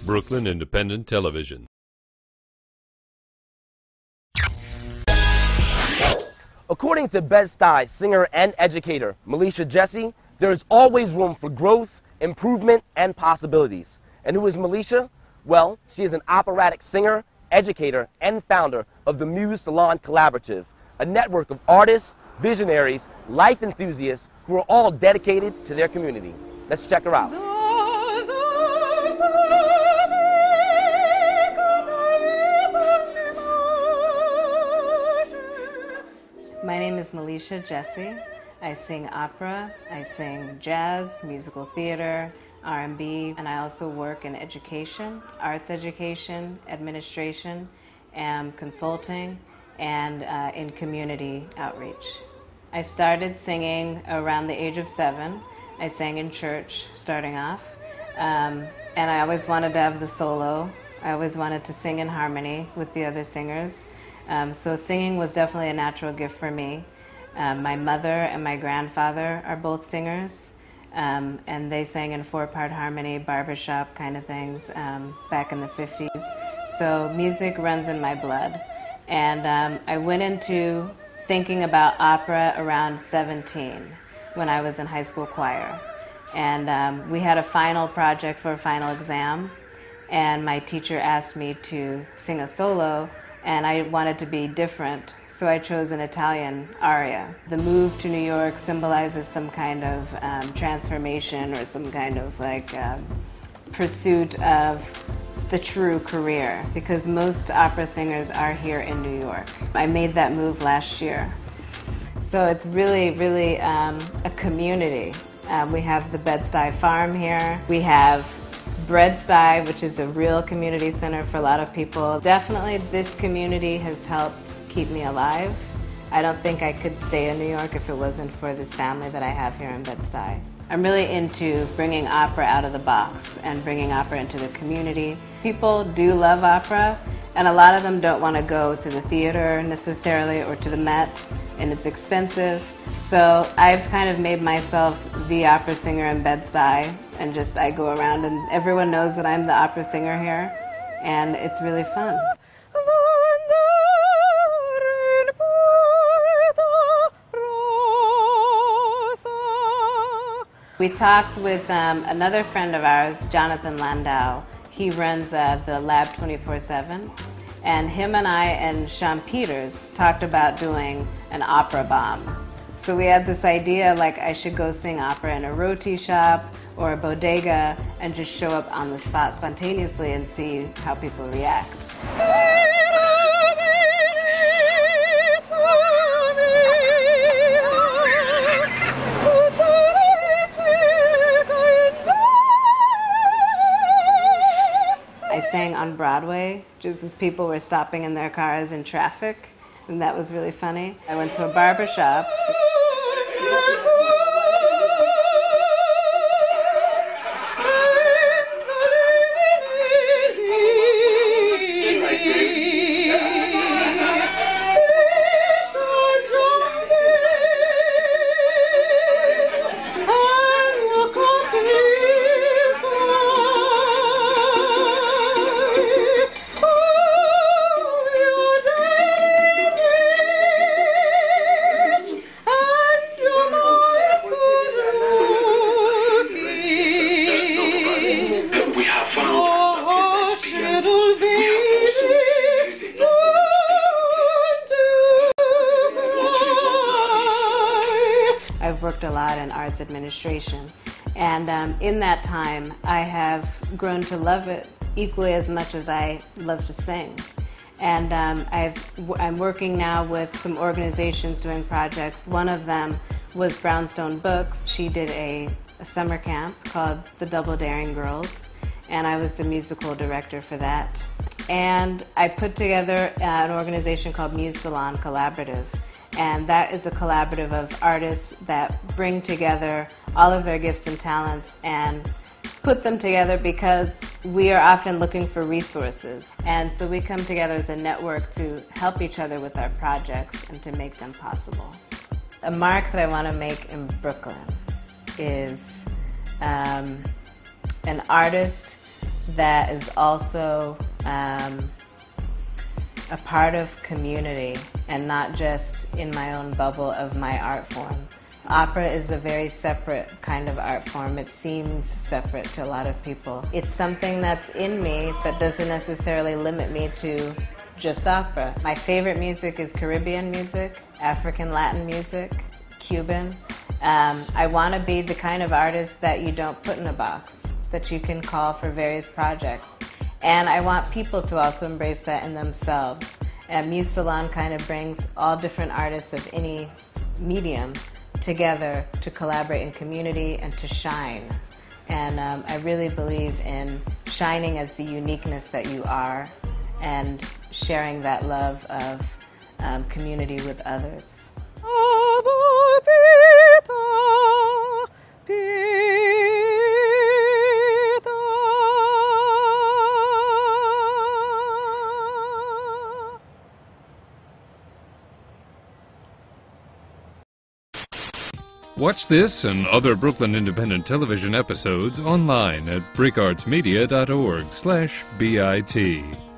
Brooklyn Independent Television. According to Bed-Stuy singer and educator Melisha Jessie, there is always room for growth, improvement, and possibilities. And who is Melisha? Well, she is an operatic singer, educator, and founder of the Muse Salon Collaborative, a network of artists, visionaries, life enthusiasts who are all dedicated to their community. Let's check her out. My name is Melisha Jessie. I sing opera, I sing jazz, musical theater, R&B, and I also work in education, arts education, administration, and consulting, and in community outreach. I started singing around the age of 7. I sang in church starting off, and I always wanted to have the solo. I always wanted to sing in harmony with the other singers. So singing was definitely a natural gift for me. My mother and my grandfather are both singers, and they sang in 4-part harmony, barbershop kind of things back in the 50s. So music runs in my blood. And I went into thinking about opera around 17 when I was in high school choir. And we had a final project for a final exam, and my teacher asked me to sing a solo, and I wanted to be different, so I chose an Italian aria. The move to New York symbolizes some kind of transformation or some kind of pursuit of the true career, because most opera singers are here in New York. I made that move last year. So it's really, really a community. We have the Bed-Stuy farm here. We have Bread-Stuy, which is a real community center for a lot of people. Definitely this community has helped keep me alive. I don't think I could stay in New York if it wasn't for this family that I have here in Bed-Stuy. I'm really into bringing opera out of the box and bringing opera into the community. People do love opera, and a lot of them don't want to go to the theater necessarily or to the Met, and it's expensive. So I've kind of made myself the opera singer in Bed-Stuy, and just I go around and everyone knows that I'm the opera singer here, and it's really fun. We talked with another friend of ours, Jonathan Landau. He runs the Lab 24/7, and him and I and Sean Peters talked about doing an opera bomb. So we had this idea, like I should go sing opera in a roti shop or a bodega and just show up on the spot spontaneously and see how people react. I sang on Broadway just as people were stopping in their cars in traffic, and that was really funny. I went to a barber shop. I've worked a lot in arts administration, and in that time I have grown to love it equally as much as I love to sing. And I'm working now with some organizations doing projects. One of them was Brownstone Books. She did a summer camp called The Double Daring Girls, and I was the musical director for that. And I put together an organization called Muse Salon Collaborative. And that is a collaborative of artists that bring together all of their gifts and talents and put them together because we are often looking for resources. And so we come together as a network to help each other with our projects and to make them possible. A mark that I want to make in Brooklyn is an artist that is also a part of community and not just in my own bubble of my art form. Opera is a very separate kind of art form. It seems separate to a lot of people. It's something that's in me that doesn't necessarily limit me to just opera. My favorite music is Caribbean music, African Latin music, Cuban. I want to be the kind of artist that you don't put in a box, that you can call for various projects. And I want people to also embrace that in themselves. And Muse Salon kind of brings all different artists of any medium together to collaborate in community and to shine. And I really believe in shining as the uniqueness that you are and sharing that love of community with others. Watch this and other Brooklyn Independent Television episodes online at brickartsmedia.org/BIT.